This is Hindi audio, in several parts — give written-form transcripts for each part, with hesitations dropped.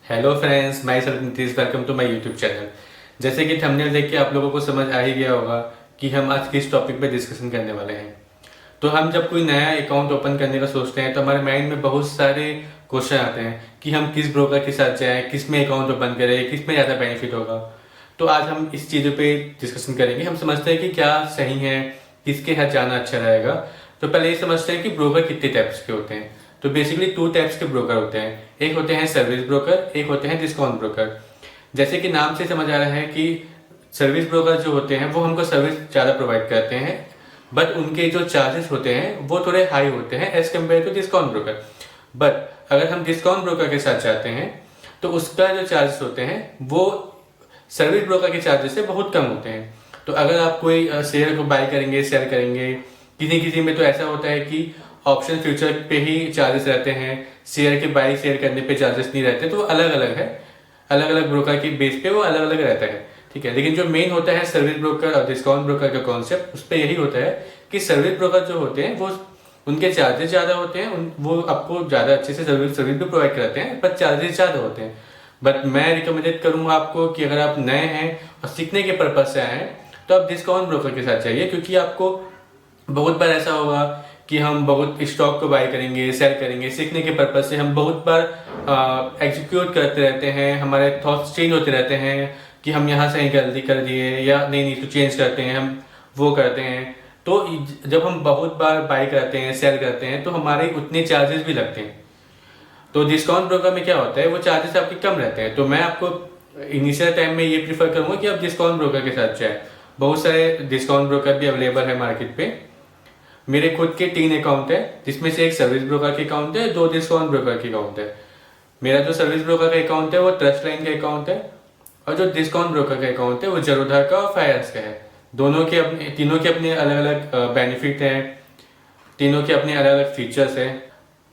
Hello friends, myself Nitish, welcome to my YouTube channel. जैसे कि थंबनेल देख के आप लोगों को समझ आ ही गया होगा कि हम आज किस टॉपिक पे डिस्कशन करने वाले हैं। तो हम जब कोई नया अकाउंट ओपन करने का सोचते हैं तो हमारे माइंड में बहुत सारे क्वेश्चन आते हैं कि हम किस ब्रोकर के साथ जाएं, किस में अकाउंट ओपन करें, किस में ज़्यादा बेनिफिट होगा। तो आज हम इस चीज़ों पे डिस्कशन करेंगे। हम समझते हैं कि क्या सही है, किसके साथ जाना अच्छा रहेगा। तो पहले ये समझते हैं कि ब्रोकर कितने टाइप्स के होते हैं। तो बेसिकली टू टाइप्स के ब्रोकर होते हैं। एक होते हैं सर्विस ब्रोकर, एक होते हैं डिस्काउंट ब्रोकर। जैसे कि नाम से समझ आ रहा है कि सर्विस ब्रोकर जो होते हैं वो हमको सर्विस ज़्यादा प्रोवाइड करते हैं, बट उनके जो चार्जेस होते हैं वो थोड़े हाई होते हैं as compared to discount broker. But अगर हम डिस्काउंट ब्रोकर के साथ जाते हैं तो उसका जो चार्जेस होते हैं वो सर्विस ब्रोकर के चार्जेस से बहुत कम होते हैं। तो अगर आप कोई शेयर को बाय करेंगे, सेल करेंगे, किसी किसी में तो ऐसा होता है कि ऑप्शन फ्यूचर पे ही चार्जेस रहते हैं, शेयर के बाई शेयर करने पे चार्जेस नहीं रहते। तो वो अलग अलग है, अलग अलग ब्रोकर की बेस पे वो अलग अलग रहता है। ठीक है, लेकिन जो मेन होता है सर्विस ब्रोकर और डिस्काउंट ब्रोकर का कॉन्सेप्ट, उस पर यही होता है कि सर्विस ब्रोकर जो होते हैं वो उनके चार्जेस ज़्यादा होते हैं, वो आपको ज़्यादा अच्छे से सर्विस सर्विस भी प्रोवाइड कराते हैं, पर चार्जेस ज़्यादा होते हैं। बट मैं रिकमेंडेड करूँगा आपको कि अगर आप नए हैं और सीखने के पर्पज से आए हैं तो आप डिस्काउंट ब्रोकर के साथ जाइए, क्योंकि आपको बहुत बार ऐसा होगा कि हम बहुत स्टॉक को बाय करेंगे, सेल करेंगे, सीखने के पर्पज से हम बहुत बार एग्जीक्यूट करते रहते हैं, हमारे थॉट्स चेंज होते रहते हैं कि हम यहाँ से गलती कर दिए या नहीं नहीं तो चेंज करते हैं, हम वो करते हैं। तो जब हम बहुत बार बाय करते हैं, सेल करते हैं, तो हमारे उतने चार्जेस भी लगते हैं। तो डिस्काउंट ब्रोकर में क्या होता है, वो चार्जेस आपके कम रहते हैं। तो मैं आपको इनिशियल टाइम में ये प्रीफर करूंगा कि आप डिस्काउंट ब्रोकर के साथ जाए। बहुत सारे डिस्काउंट ब्रोकर भी अवेलेबल है मार्केट पे। मेरे खुद के 3 अकाउंट है, जिसमें से एक सर्विस ब्रोकर के अकाउंट है, 2 डिस्काउंट ब्रोकर के अकाउंट है। मेरा जो सर्विस ब्रोकर का अकाउंट है वो ट्रस्ट लाइन का अकाउंट है, और जो डिस्काउंट ब्रोकर का अकाउंट है वो जरोधा का और फायर्स का है। दोनों के अपने, तीनों के अपने अलग अलग बेनिफिट हैं, तीनों के अपने अलग अलग फीचर्स हैं।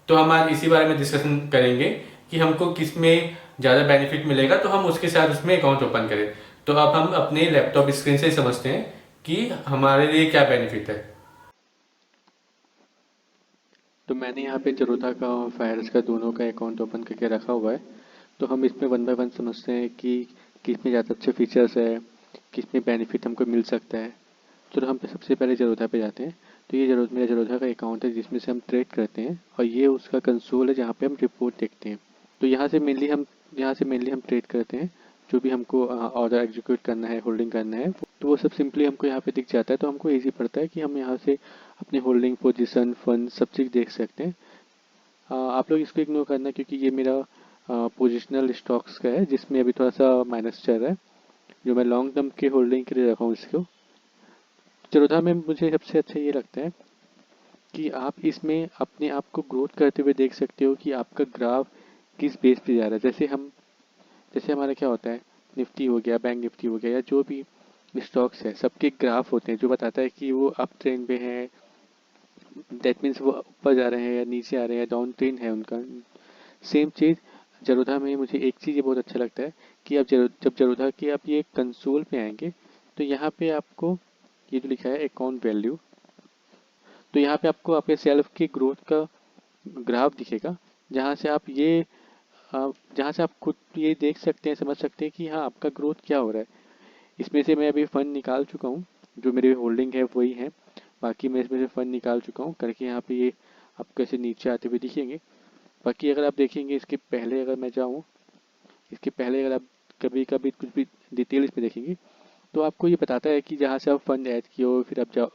तो हम आज इसी बारे में डिस्कशन करेंगे कि हमको किस में ज़्यादा बेनिफिट मिलेगा, तो हम उसके साथ उसमें अकाउंट ओपन करें। तो अब हम अपने लैपटॉप स्क्रीन से समझते हैं कि हमारे लिए क्या बेनिफिट है। तो मैंने यहाँ पे जरोधा का और फायर्स का दोनों का अकाउंट ओपन करके रखा हुआ है। तो हम इसमें वन बाय वन समझते हैं कि किस में ज़्यादा अच्छे फीचर्स है, किस में बेनिफिट हमको मिल सकता है। तो हम सबसे पहले जरोधा पे जाते हैं। तो ये मेरा जरोधा का अकाउंट है जिसमें से हम ट्रेड करते हैं, और ये उसका कंसोल है जहाँ पे हम रिपोर्ट देखते हैं। तो यहाँ से मेनली हम ट्रेड करते हैं। जो भी हमको ऑर्डर एग्जीक्यूट करना है, होल्डिंग करना है, तो वो सब सिंपली हमको यहाँ पे दिख जाता है। तो हमको ईजी पड़ता है कि हम यहाँ से अपने होल्डिंग पोजीशन, फंड, सब चीज़ देख सकते हैं। आप लोग इसको इग्नोर करना क्योंकि ये मेरा पोजिशनल स्टॉक्स का है, जिसमें अभी थोड़ा सा माइनस चल रहा है, जो मैं लॉन्ग टर्म के होल्डिंग के लिए रखा हूँ इसको। चरोदा में मुझे सबसे अच्छा ये लगता है कि आप इसमें अपने आप को ग्रोथ करते हुए देख सकते हो कि आपका ग्राफ किस बेस पे जा रहा है। जैसे हमारा क्या होता है, निफ्टी हो गया, बैंक निफ्टी हो गया, या जो भी स्टॉक्स है, सबके ग्राफ होते हैं जो बताता है कि वो अप ट्रेंड पे है। दैट मीन्स वो ऊपर जा रहे हैं या नीचे आ रहे हैं, डाउन ट्रेंड है उनका। सेम चीज़ जरोधा में मुझे एक चीज़ ये बहुत अच्छा लगता है कि अब जब जरोधा के आप ये कंसोल पे आएंगे, तो यहाँ पे आपको ये जो लिखा है अकाउंट वैल्यू, तो यहाँ पे आपको आपके सेल्फ की ग्रोथ का ग्राफ दिखेगा, जहाँ से आप ये जहाँ से आप खुद ये देख सकते हैं, समझ सकते हैं कि हाँ आपका ग्रोथ क्या हो रहा है। इसमें से मैं अभी फ़ंड निकाल चुका हूँ, जो मेरी होल्डिंग है वही है। बाकी मैं इसमें से फ़ंड निकाल चुका हूँ करके, यहाँ पे ये आपको ऐसे नीचे आते हुए दिखेंगे। बाकी अगर आप देखेंगे, इसके पहले अगर मैं जाऊँ, इसके पहले अगर आप कभी कभी कुछ भी डिटेल इसमें देखेंगे, तो आपको ये बताता है कि जहाँ से आप फंड ऐड किए हो, फिर आप जाओ,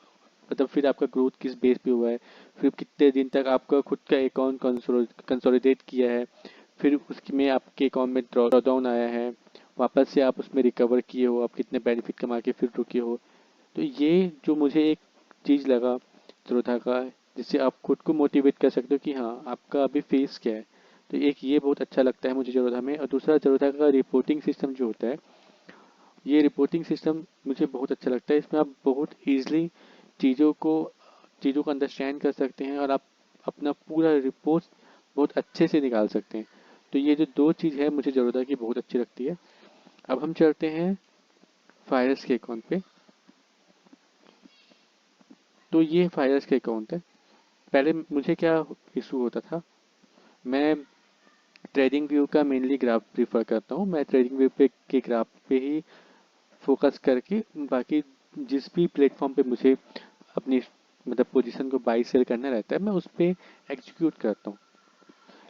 मतलब फिर आपका ग्रोथ किस बेस पे हुआ है, फिर कितने दिन तक आपका खुद का अकाउंट कंसोलिडेट किया है, फिर उसकी में आपके अकाउंट में ड्रॉ डाउन आया है, वापस से आप उसमें रिकवर किए हो, आप कितने बेनिफिट कमा के फिर रुके हो। तो ये जो मुझे एक चीज़ लगा जोधा का, जिससे आप खुद को मोटिवेट कर सकते हो कि हाँ आपका अभी फेस क्या है। तो एक ये बहुत अच्छा लगता है मुझे जोधा में। और दूसरा जोधा का रिपोर्टिंग सिस्टम जो होता है, ये रिपोर्टिंग सिस्टम मुझे बहुत अच्छा लगता है। इसमें आप बहुत ईजिली चीज़ों को चीज़ों को अंडरस्टैंड कर सकते हैं, और आप अपना पूरा रिपोर्ट बहुत अच्छे से निकाल सकते हैं। तो ये जो दो चीज़ है मुझे जोधा की बहुत अच्छी लगती है। अब हम चलते हैं फायरस के अकाउंट पे। तो ये फायरस के अकाउंट है। पहले मुझे क्या इशू होता था, मैं ट्रेडिंग व्यू का मेनली ग्राफ प्रीफर करता हूँ। मैं ट्रेडिंग व्यू पे के ग्राफ पे ही फोकस करके बाकी जिस भी प्लेटफॉर्म पे मुझे अपनी मतलब पोजीशन को बाई सेल करना रहता है मैं उस पे एग्जीक्यूट करता हूँ।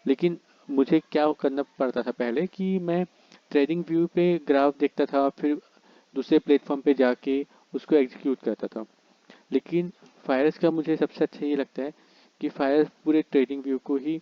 लेकिन मुझे क्या करना पड़ता था पहले कि मैं ट्रेडिंग व्यू पे ग्राफ देखता था, फिर दूसरे प्लेटफॉर्म पे जाके उसको एग्जीक्यूट करता था। लेकिन फायर्स का मुझे सबसे अच्छा ये लगता है कि फायर्स पूरे ट्रेडिंग व्यू को ही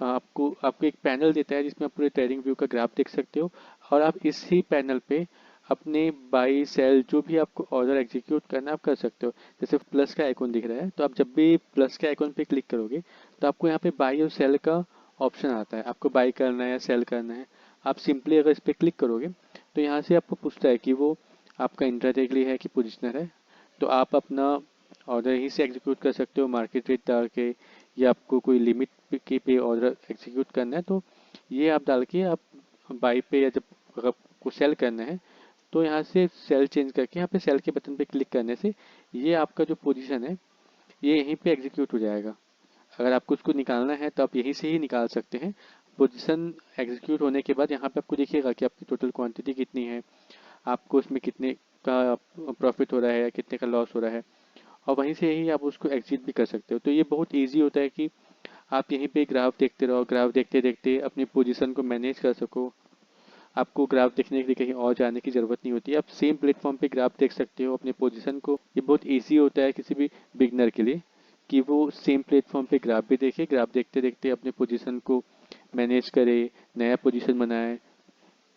आपको आपको एक पैनल देता है जिसमें आप पूरे ट्रेडिंग व्यू का ग्राफ देख सकते हो, और आप इसी पैनल पे अपने बाई सेल जो भी आपको ऑर्डर एग्जीक्यूट करना है आप कर सकते हो। जैसे प्लस का आइकॉन दिख रहा है तो आप जब भी प्लस के आइकॉन पे क्लिक करोगे तो आपको यहाँ पे बाई और सेल का ऑप्शन आता है, आपको बाई करना है या सेल करना है। आप सिंपली अगर इस पर क्लिक करोगे तो यहाँ से आपको पूछता है कि वो आपका इंट्राडे के लिए है कि पोजिशनर है। तो आप अपना ऑर्डर यहीं से एग्जीक्यूट कर सकते हो मार्केट रेट डाल के, या आपको कोई लिमिट के पे ऑर्डर एग्जीक्यूट करना है तो ये आप डाल के आप बाई पे, या जब अगर आपको सेल करना है तो यहाँ से सेल चेंज करके यहाँ पे सेल के बटन पे क्लिक करने से ये आपका जो पोजीशन है ये यहीं पे एग्जीक्यूट हो जाएगा। अगर आपको उसको निकालना है तो आप यहीं से ही निकाल सकते हैं। पोजीशन एग्जीक्यूट होने के बाद यहाँ पे आपको दिखेगा कि आपकी टोटल क्वांटिटी कितनी है, आपको उसमें कितने का प्रॉफिट हो रहा है या कितने का लॉस हो रहा है, और वहीं से ही आप उसको एग्जिट भी कर सकते हो। तो ये बहुत ईजी होता है कि आप यहीं पे ग्राफ देखते रहो, ग्राफ देखते देखते अपनी पोजीशन को मैनेज कर सको। आपको ग्राफ देखने के लिए कहीं और जाने की ज़रूरत नहीं होती, आप सेम प्लेटफॉर्म पे ग्राफ देख सकते हो अपने पोजीशन को। ये बहुत ईजी होता है किसी भी बिगनर के लिए कि वो सेम प्लेटफॉर्म पे ग्राफ भी देखे, ग्राफ देखते देखते अपने पोजीशन को मैनेज करे, नया पोजीशन बनाए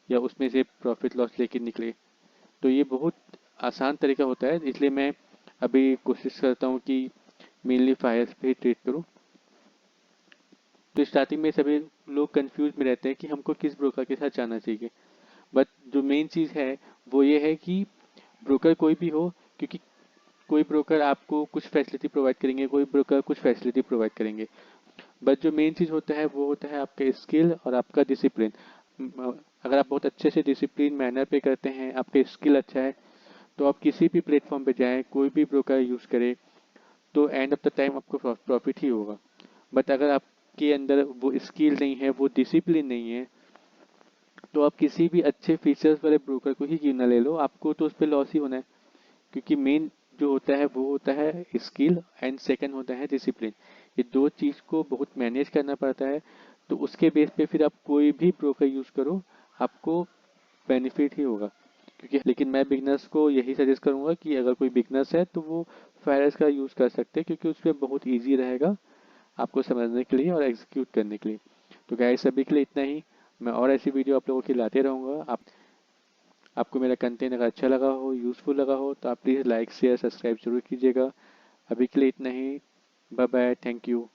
या उसमें से प्रॉफिट लॉस लेके निकले। तो ये बहुत आसान तरीका होता है, इसलिए मैं अभी कोशिश करता हूँ कि मेनली फायर्स पे ही ट्रेड करूँ। तो स्टार्टिंग में सभी लोग कंफ्यूज में रहते हैं कि हमको किस ब्रोकर के साथ जाना चाहिए। बट जो मेन चीज़ है वो ये है कि ब्रोकर कोई भी हो, क्योंकि कोई ब्रोकर आपको कुछ फैसिलिटी प्रोवाइड करेंगे, कोई ब्रोकर कुछ फैसिलिटी प्रोवाइड करेंगे। बट जो मेन चीज़ होता है वो होता है आपका स्किल और आपका डिसिप्लिन। अगर आप बहुत अच्छे से डिसिप्लिन मैनर पे करते हैं, आपका स्किल अच्छा है, तो आप किसी भी प्लेटफॉर्म पे जाएं, कोई भी ब्रोकर यूज़ करें, तो एंड ऑफ द टाइम आपको प्रॉफिट ही होगा। बट अगर आपके अंदर वो स्किल नहीं है, वो डिसिप्लिन नहीं है, तो आप किसी भी अच्छे फीचर्स वाले ब्रोकर को ही क्यों ना ले लो, आपको तो उस पर लॉस ही होना है। क्योंकि मेन जो होता है वो होता है स्किल एंड सेकंड होता है डिसिप्लिन। ये दो चीज़ को बहुत मैनेज करना पड़ता है। तो उसके बेस पे फिर आप कोई भी ब्रोकर यूज़ करो, आपको बेनिफिट ही होगा। क्योंकि लेकिन मैं बिगनर्स को यही सजेस्ट करूंगा कि अगर कोई बिगनर्स है तो वो फायरस का यूज़ कर सकते हैं, क्योंकि उसमें बहुत ईजी रहेगा आपको समझने के लिए और एग्जीक्यूट करने के लिए। तो गाइस अभी के लिए इतना ही। मैं और ऐसी वीडियो आप लोगों की लाते रहूँगा। आपको मेरा कंटेंट अगर अच्छा लगा हो, यूज़फुल लगा हो, तो आप प्लीज़ लाइक शेयर सब्सक्राइब जरूर कीजिएगा। अभी के लिए इतना ही। Bye bye, thank you.